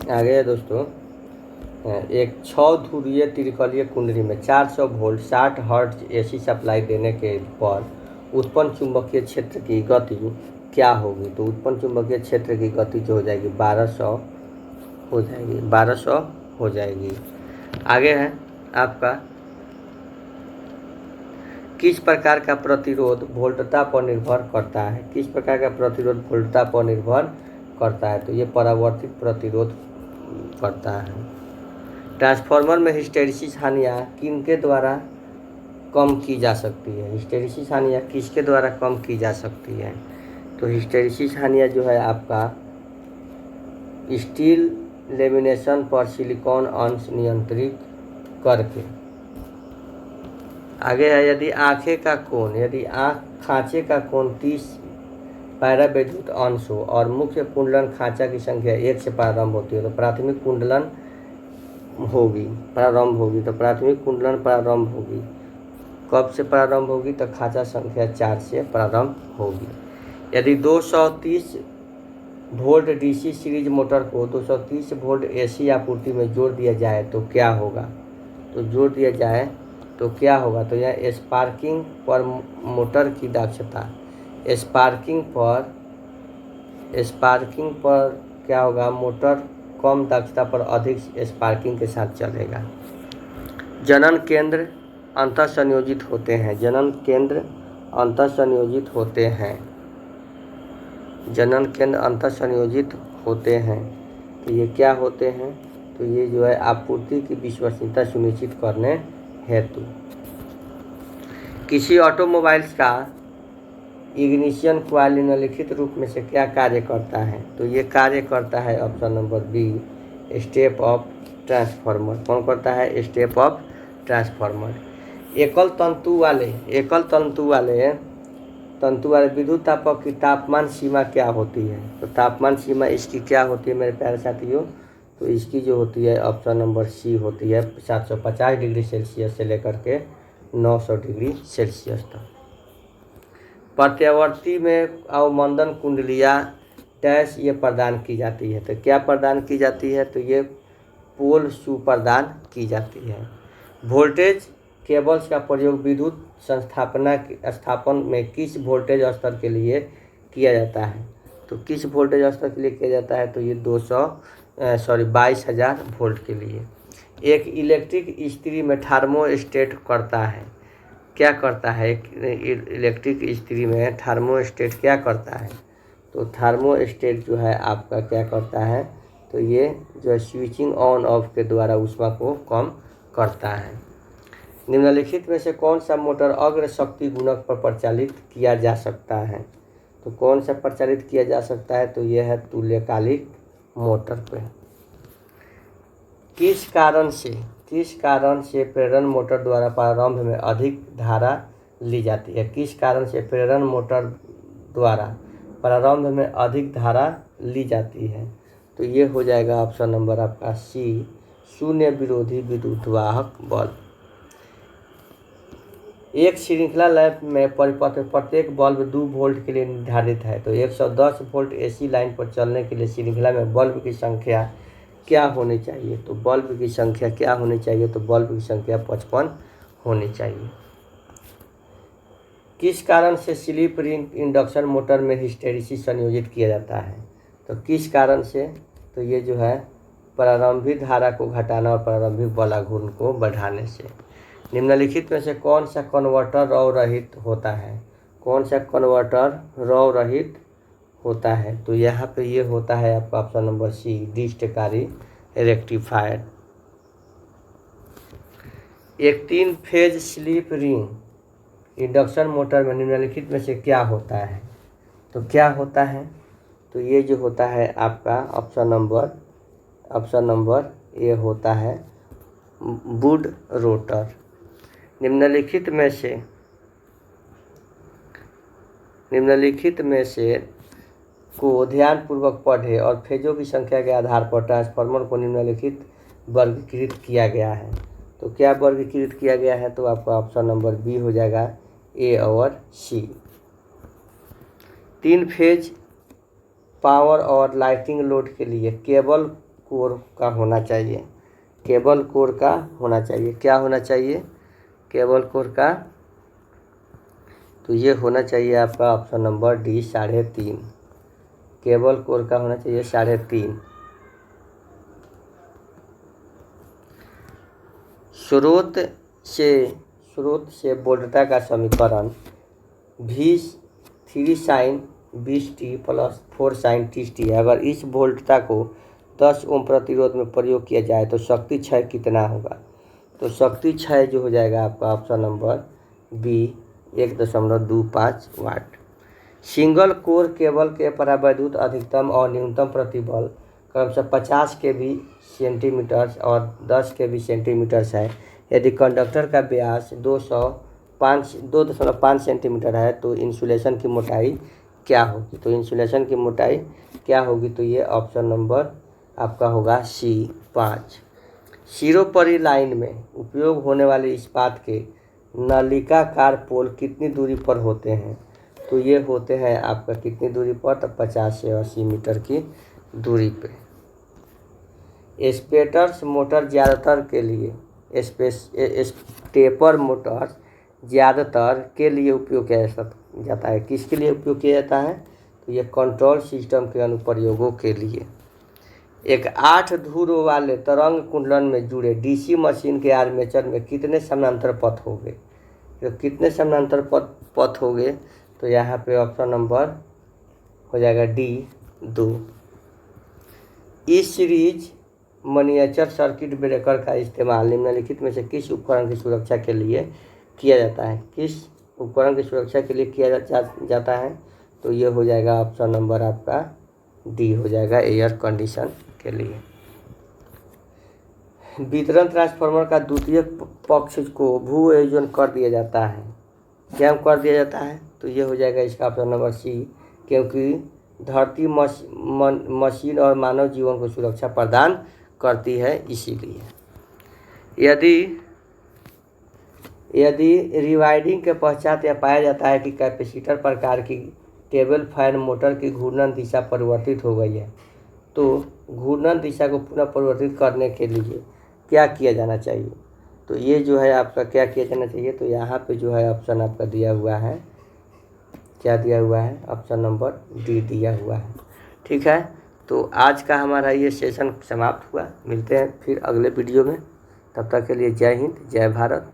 आगे है दोस्तों, एक 6 ध्रुवीय त्रिकलीय कुंडली में 400 वोल्ट 60 हर्ट्ज एसी सप्लाई देने के पर उत्पन्न चुंबकीय क्षेत्र की गति क्या होगी। तो उत्पन्न चुंबकीय क्षेत्र की गति जो हो जाएगी 1200 हो जाएगी, 1200 हो जाएगी। आगे है आपका, किस प्रकार का प्रतिरोध वोल्टता पर निर्भर करता है। किस प्रकार का प्रतिरोध वोल्टता पर निर्भर करता है। तो ये परावर्तित प्रतिरोध करता है। ट्रांसफार्मर में हिस्टैरिसीस हानियाँ किनके द्वारा कम की जा सकती है। हिस्टैरिसीस हानियाँ किसके द्वारा कम की जा सकती है। तो हिस्टैरिसीस हानियाँ जो है आपका स्टील लेमिनेशन पर सिलिकॉन अंश नियंत्रित करके। आगे है, यदि आँखें का कोण, यदि आँख खाँचे का कोण 30 पैरावैद्युत अंश हो और मुख्य कुंडलन खाँचा की संख्या 1 से प्रारंभ होती है तो प्राथमिक कुंडलन प्रारंभ होगी। तो प्राथमिक कुंडलन प्रारंभ होगी कब से प्रारंभ होगी। तो खाँचा संख्या 4 से प्रारंभ होगी। यदि 230 वोल्ट डीसी सीरीज मोटर को 230 वोल्ट एसी आपूर्ति में जोड़ दिया जाए तो क्या होगा। तो जोड़ दिया जाए तो क्या होगा। तो यह स्पार्किंग पर मोटर की दक्षता, स्पार्किंग पर क्या होगा, मोटर कम दक्षता पर अधिक स्पार्किंग के साथ चलेगा। जनन केंद्र अंतः संयोजित होते हैं। जनन केंद्र अंतः संयोजित होते हैं। जनन केंद्र अंतः संयोजित होते हैं। तो ये क्या होते हैं। तो ये जो है आपूर्ति की विश्वसनीयता सुनिश्चित करने हेतु। किसी ऑटोमोबाइल्स का इग्निशन कॉइल निम्नलिखित रूप में से क्या कार्य करता है। तो ये कार्य करता है option number B, step of transformer. कौन करता है, स्टेप ऑफ ट्रांसफार्मर। एकल तंतु वाले विद्युत तापक की तापमान सीमा क्या होती है। तो तापमान सीमा इसकी क्या होती है मेरे प्यारे साथियों। तो इसकी जो होती है ऑप्शन नंबर सी होती है 750 डिग्री सेल्सियस से लेकर के 900 डिग्री सेल्सियस तक। प्रत्यावर्ती में अवमंदन कुंडलियाँ डैश ये प्रदान की जाती है। तो क्या प्रदान की जाती है। तो ये पोल शू प्रदान की जाती है। वोल्टेज केबल्स का प्रयोग विद्युत स्थापन में किस वोल्टेज स्तर के लिए किया जाता है। तो किस वोल्टेज स्तर के लिए किया जाता है। तो ये 22,000 वोल्ट के लिए। एक इलेक्ट्रिक इस्त्री में थर्मोस्टेट करता है, क्या करता है। एक इलेक्ट्रिक इस्त्री में थर्मोस्टेट क्या करता है। तो थर्मोस्टेट जो है आपका क्या करता है। तो ये जो है स्विचिंग ऑन ऑफ के द्वारा ऊष्मा को कम करता है। निम्नलिखित में से कौन सा मोटर अग्र शक्ति गुणक पर प्रचालित किया जा सकता है। तो कौन सा प्रचालित किया जा सकता है। तो यह है तुल्यकालिक मोटर पे। किस कारण से प्रेरण मोटर द्वारा प्रारंभ में अधिक धारा ली जाती है। किस कारण से प्रेरण मोटर द्वारा प्रारंभ में अधिक धारा ली जाती है। तो ये हो जाएगा ऑप्शन नंबर आपका सी, शून्य विरोधी विद्युत वाहक बल्ब। एक श्रृंखला लैंप में परिपथ प्रत्येक बल्ब 2 वोल्ट के लिए निर्धारित है। तो 110 वोल्ट एसी लाइन पर चलने के लिए श्रृंखला में बल्ब की संख्या क्या होनी चाहिए। तो बल्ब की संख्या क्या होनी चाहिए। तो बल्ब की संख्या 55 होनी चाहिए। किस कारण से स्लिप रिंग इंडक्शन मोटर में हिस्टैरिसीस संयोजित किया जाता है। तो किस कारण से। तो ये जो है प्रारंभिक धारा को घटाना और प्रारंभिक बल घूर्ण को बढ़ाने से। निम्नलिखित में से कौन सा कन्वर्टर रव रहित होता है। कौन सा कन्वर्टर रव रहित होता है। तो यहाँ पे ये होता है आपका ऑप्शन नंबर सी, डिस्टकारी रेक्टिफायर। एक 3 phase slip ring induction motor में निम्नलिखित में से क्या होता है। तो क्या होता है। तो ये जो होता है आपका ऑप्शन नंबर ये होता है वुड रोटर। निम्नलिखित में से को ध्यानपूर्वक पढ़े और फेजों की संख्या के आधार पर ट्रांसफार्मर को निम्नलिखित वर्गीकृत किया गया है। तो क्या वर्गीकृत किया गया है। तो आपका ऑप्शन नंबर बी हो जाएगा, ए और सी। 3 फेज पावर और लाइटिंग लोड के लिए केबल कोर का होना चाहिए, केबल कोर का होना चाहिए। क्या होना चाहिए? केबल कोर का, तो ये होना चाहिए आपका option number D 3.5। Cable core का होना चाहिए 3.5। स्रोत से वोल्टता का समीकरण V3 sin 20t plus 4 sin 30t है। अगर इस वोल्टता को 10 ओम प्रतिरोध में प्रयोग किया जाए तो शक्ति क्षय कितना होगा? तो शक्ति क्षय जो हो जाएगा आपका ऑप्शन नंबर बी 1.25 वाट। सिंगल कोर केबल के परावैद्युत अधिकतम और न्यूनतम प्रतिबल क्रमशः 50 kV सेंटीमीटर और 10 kV सेंटीमीटर है। यदि कंडक्टर का व्यास 2.5 सेंटीमीटर है तो इंसुलेशन की मोटाई क्या होगी? तो इंसुलेशन की मोटाई क्या होगी? तो ये ऑप्शन नंबर आपका होगा सी 5। सिरोपरी लाइन में उपयोग होने वाले इस्पात के नलिकाकार पोल कितनी दूरी पर होते हैं? तो ये होते हैं आपका कितनी दूरी पर? तो 50 से 80 मीटर की दूरी पे। स्टेपर मोटर ज़्यादातर के लिए स्टेपर मोटर ज़्यादातर के लिए उपयोग किया जाता है। किसके लिए उपयोग किया जाता है? तो ये कंट्रोल सिस्टम के अनुप्रयोगों के लिए। एक 8 धुरों वाले तरंग कुंडलन में जुड़े डीसी मशीन के आर्मेचर में कितने समानांतर पथ होंगे? तो कितने समानांतर पथ होंगे? तो यहाँ पे ऑप्शन नंबर हो जाएगा डी 2। इस सीरीज मनिएचर सर्किट ब्रेकर का इस्तेमाल निम्नलिखित में से किस उपकरण की सुरक्षा के लिए किया जाता है? किस उपकरण की सुरक्षा के लिए किया जाता है? तो ये हो जाएगा ऑप्शन नंबर आपका डी हो जाएगा, एयर कंडीशन के लिए। वितरण ट्रांसफार्मर का द्वितीय पक्ष को भू संयोजन कर दिया जाता है। क्या कर दिया जाता है? तो ये हो जाएगा इसका ऑप्शन नंबर सी, क्योंकि धरती मशीन और मानव जीवन को सुरक्षा प्रदान करती है, इसीलिए। यदि रिवाइंडिंग के पश्चात यह पाया जाता है कि कैपेसिटर प्रकार की टेबल फैन मोटर की घूर्णन दिशा परिवर्तित हो गई है, तो घूर्णन दिशा को पुनः परिवर्तित करने के लिए क्या किया जाना चाहिए? तो ये जो है आपका क्या किया जाना चाहिए? तो यहाँ पे जो है ऑप्शन आपका दिया हुआ है, क्या दिया हुआ है? ऑप्शन नंबर डी दिया हुआ है। ठीक है, तो आज का हमारा ये सेशन समाप्त हुआ। मिलते हैं फिर अगले वीडियो में। तब तक के लिए जय हिंद, जय भारत।